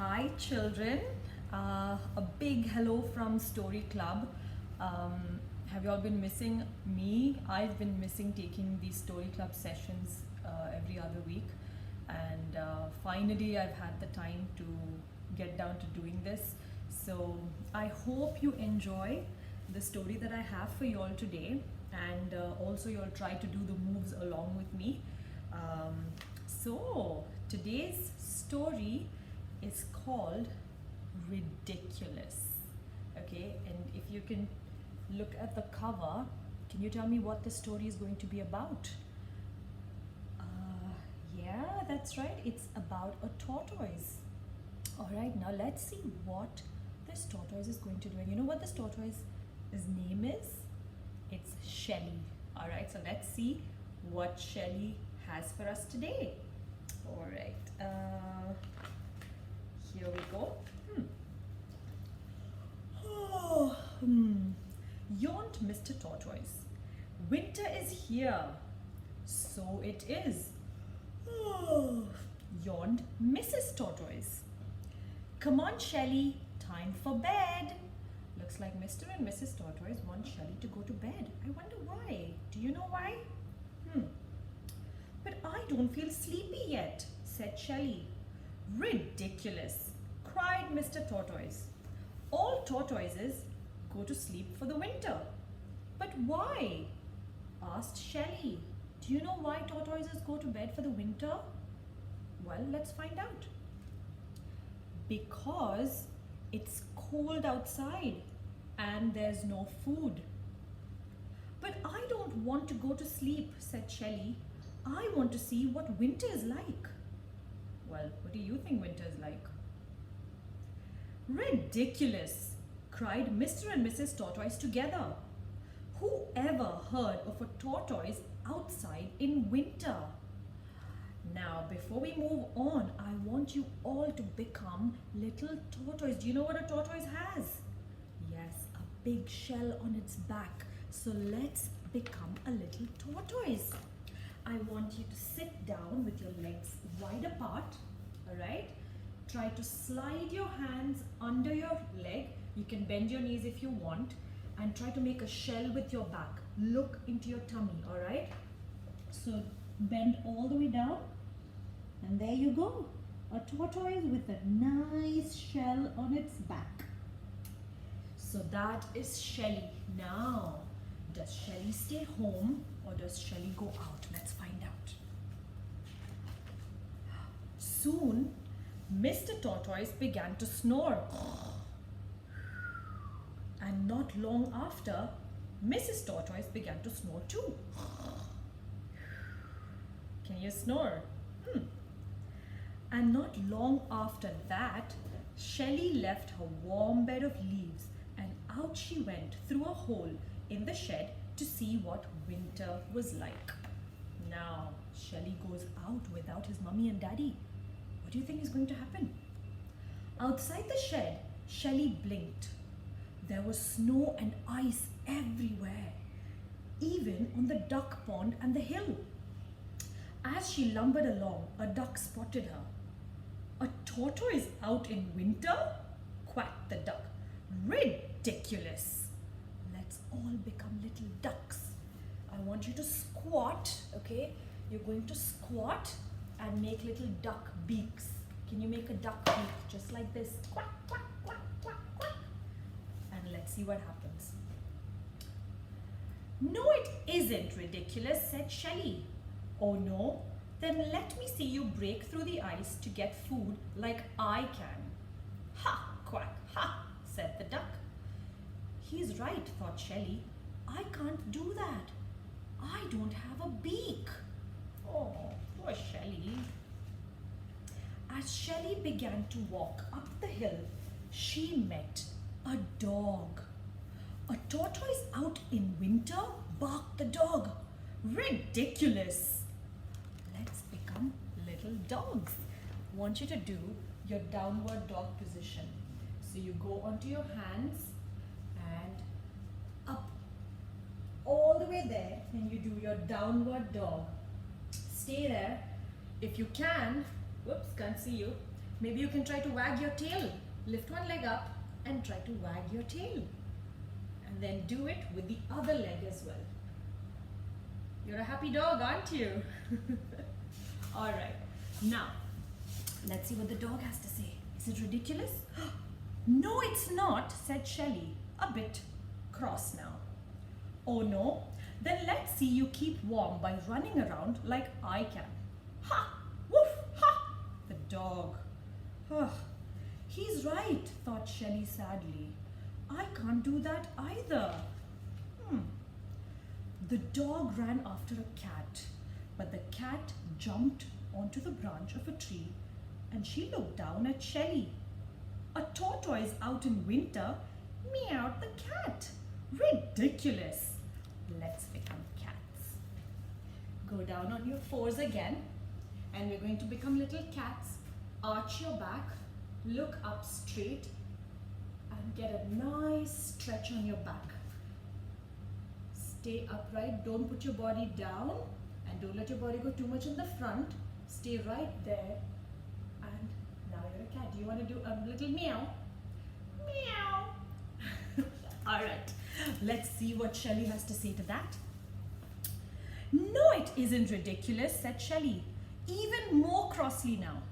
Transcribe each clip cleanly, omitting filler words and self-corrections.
Hi, children. A big hello from Story Club. Have you all been missing me? I've been missing taking these Story Club sessions every other week, and finally, I've had the time to get down to doing this. So, I hope you enjoy the story that I have for you all today, and also, you'll try to do the moves along with me. So, today's story is called Ridiculous. Okay, and if you can look at the cover, can you tell me what the story is going to be about? Yeah, that's right, it's about a tortoise. All right, now let's see what this tortoise is going to do. And you know what this tortoise's name is? It's Shelly. All right, so let's see what Shelly has for us today. All right, here we go. Oh, yawned Mr. Tortoise. Winter is here. So it is. Oh, yawned Mrs. Tortoise. Come on, Shelly, time for bed. Looks like Mr. and Mrs. Tortoise want Shelly to go to bed. I wonder why. Do you know why? But I don't feel sleepy yet, said Shelly. Ridiculous, cried Mr. Tortoise. All tortoises go to sleep for the winter. But why? Asked Shelly. Do you know why tortoises go to bed for the winter? Well, let's find out. Because it's cold outside and there's no food. But I don't want to go to sleep, said Shelly. I want to see what winter is like. Well, what do you think winter is like? Ridiculous, cried Mr. and Mrs. Tortoise together. Who ever heard of a tortoise outside in winter? Now, before we move on, I want you all to become little tortoise. Do you know what a tortoise has? Yes, a big shell on its back. So let's become a little tortoise. I want you to sit down with your legs wide apart, all right? Try to slide your hands under your leg. You can bend your knees if you want, and try to make a shell with your back. Look into your tummy, all right? So bend all the way down, and there you go. A tortoise with a nice shell on its back. So that is Shelly. Now, does Shelly stay home or does Shelly go out? Let's find out. Soon, Mr. Tortoise began to snore. And not long after, Mrs. Tortoise began to snore too. Can you snore? And not long after that, Shelly left her warm bed of leaves and out she went through a hole in the shed to see what winter was like. Now, Shelly goes out without his mummy and daddy. What do you think is going to happen? Outside the shed, Shelly blinked. There was snow and ice everywhere, even on the duck pond and the hill. As she lumbered along, a duck spotted her. A tortoise out in winter? Quacked the duck. Ridiculous. Let's all become little ducks. I want you to squat, okay? You're going to squat and make little duck beaks. Can you make a duck beak just like this? Quack, quack, quack, quack, quack. And let's see what happens. No, it isn't ridiculous, said Shelly. Oh no? Then let me see you break through the ice to get food like I can. Ha, quack, ha, said the duck. He's right, thought Shelly. I can't do that. I don't have a beak. Oh, poor Shelly. As Shelly began to walk up the hill, she met a dog. A tortoise out in winter? Barked the dog. Ridiculous. Let's become little dogs. I want you to do your downward dog position. So you go onto your hands and up all the way there, and you do your downward dog. Stay there. If you can, whoops, can't see you. Maybe you can try to wag your tail. Lift one leg up and try to wag your tail. And then do it with the other leg as well. You're a happy dog, aren't you? Alright, now let's see what the dog has to say. Is it ridiculous? No, it's not, said Shelly, a bit cross now. Oh no? Then let's see you keep warm by running around like I can. Ha! Woof! Ha! The dog. Ugh. He's right, thought Shelly sadly. I can't do that either. The dog ran after a cat, but the cat jumped onto the branch of a tree and she looked down at Shelly. A tortoise out in winter? Meowed the cat. Ridiculous. Let's become cats. Go down on your fours again and we're going to become little cats. Arch your back, look up straight and get a nice stretch on your back. Stay upright, don't put your body down and don't let your body go too much in the front. Stay right there and now you're a cat. Do you want to do a little meow? Meow. Alright, let's see what Shelly has to say to that. No, it isn't ridiculous, said Shelly, even more crossly now.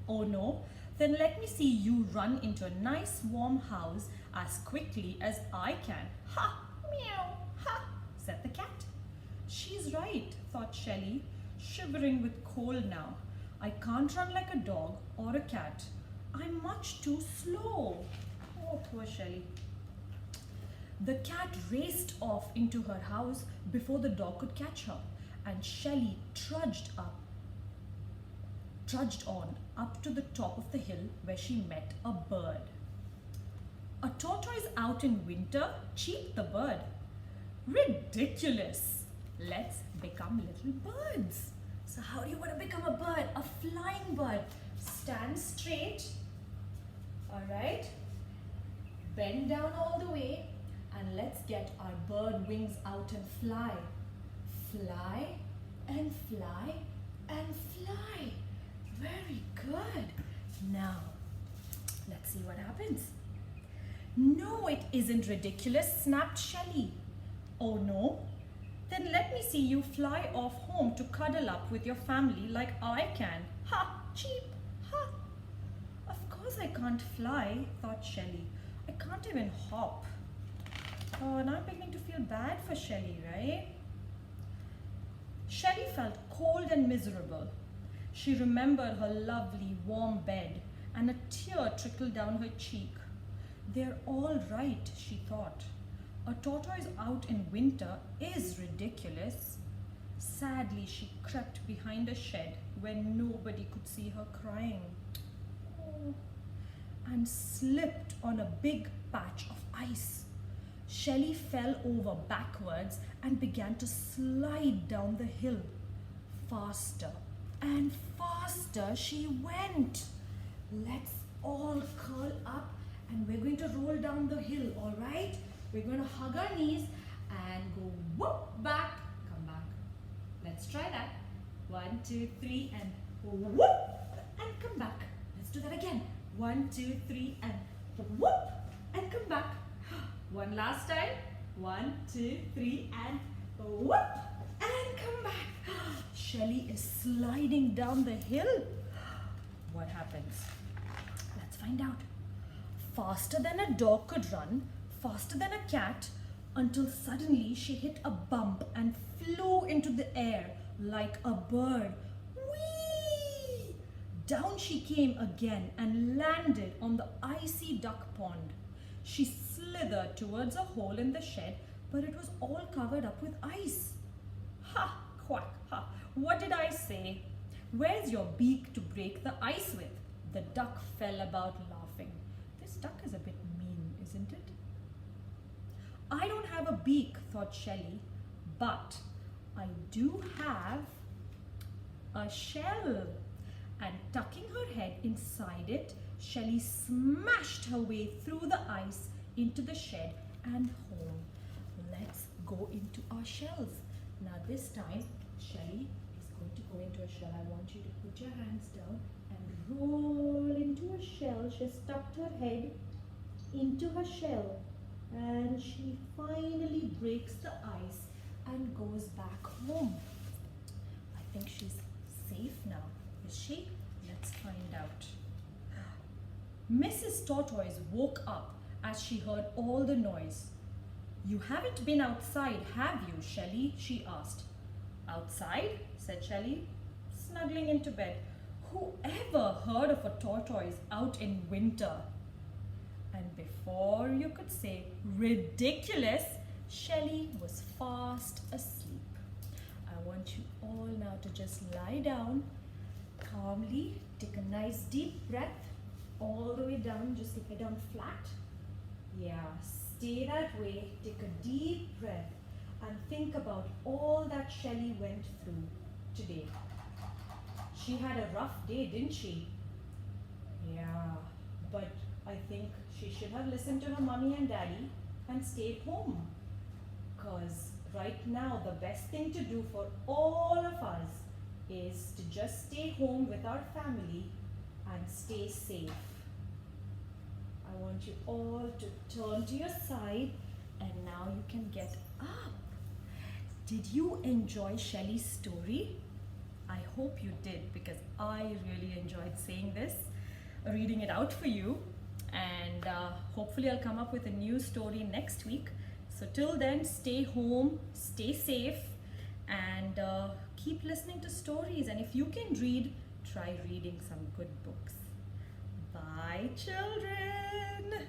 Oh no? Then let me see you run into a nice warm house as quickly as I can. Ha! Meow! Ha! Said the cat. She's right, thought Shelly, shivering with cold now. I can't run like a dog or a cat. I'm much too slow. Oh, poor Shelly. The cat raced off into her house before the dog could catch her, and Shelly trudged on up to the top of the hill where she met a bird. A tortoise out in winter? Cheep the bird. Ridiculous. Let's become little birds. So how do you want to become a bird? A flying bird. Stand straight. Alright. Bend down all the way. And let's get our bird wings out and fly. Fly and fly and fly. Very good. Now, let's see what happens. No, it isn't ridiculous, snapped Shelly. Oh no? Then let me see you fly off home to cuddle up with your family like I can. Ha! Cheep! Ha! Of course I can't fly, thought Shelly. I can't even hop. Oh, and I'm beginning to feel bad for Shelly, right? Shelly felt cold and miserable. She remembered her lovely warm bed and a tear trickled down her cheek. They're all right, she thought. A tortoise out in winter is ridiculous. Sadly, she crept behind a shed where nobody could see her crying. Oh, and slipped on a big patch of ice. Shelly fell over backwards and began to slide down the hill. Faster and faster she went. Let's all curl up and we're going to roll down the hill, all right? We're going to hug our knees and go whoop back, come back. Let's try that. 1, 2, 3 and whoop and come back. Let's do that again. 1, 2, 3 and whoop and come back. One last time. 1, 2, 3 and whoop and come back. Shelly is sliding down the hill. What happens? Let's find out. Faster than a dog could run, faster than a cat, until suddenly she hit a bump and flew into the air like a bird. Whee! Down she came again and landed on the icy duck pond. She slithered towards a hole in the shed, but it was all covered up with ice. Ha! Quack! Ha! What did I say? Where's your beak to break the ice with? The duck fell about laughing. This duck is a bit mean, isn't it? I don't have a beak, thought Shelly, but I do have a shell. And tucking her head inside it, Shelly smashed her way through the ice into the shed and home. Let's go into our shells. Now this time, Shelly is going to go into a shell. I want you to put your hands down and roll into a shell. She stuck her head into her shell and she finally breaks the ice and goes back home. I think she's safe now. Is she? Let's find out. Mrs. Tortoise woke up as she heard all the noise. You haven't been outside, have you, Shelly? She asked. Outside? Said Shelly, snuggling into bed. Whoever heard of a tortoise out in winter? And before you could say ridiculous, Shelly was fast asleep. I want you all now to just lie down calmly, take a nice deep breath all the way down, just lie down flat. Yeah, stay that way, take a deep breath and think about all that Shelly went through today. She had a rough day, didn't she? Yeah, but I think she should have listened to her mommy and daddy and stayed home. Because right now, the best thing to do for all of us is to just stay home with our family and stay safe. I want you all to turn to your side and now you can get up. Did you enjoy Shelly's story? I hope you did because I really enjoyed saying this, reading it out for you, and hopefully I'll come up with a new story next week. So till then, stay home, stay safe, and keep listening to stories. And if you can read, try reading some good books. Bye, children.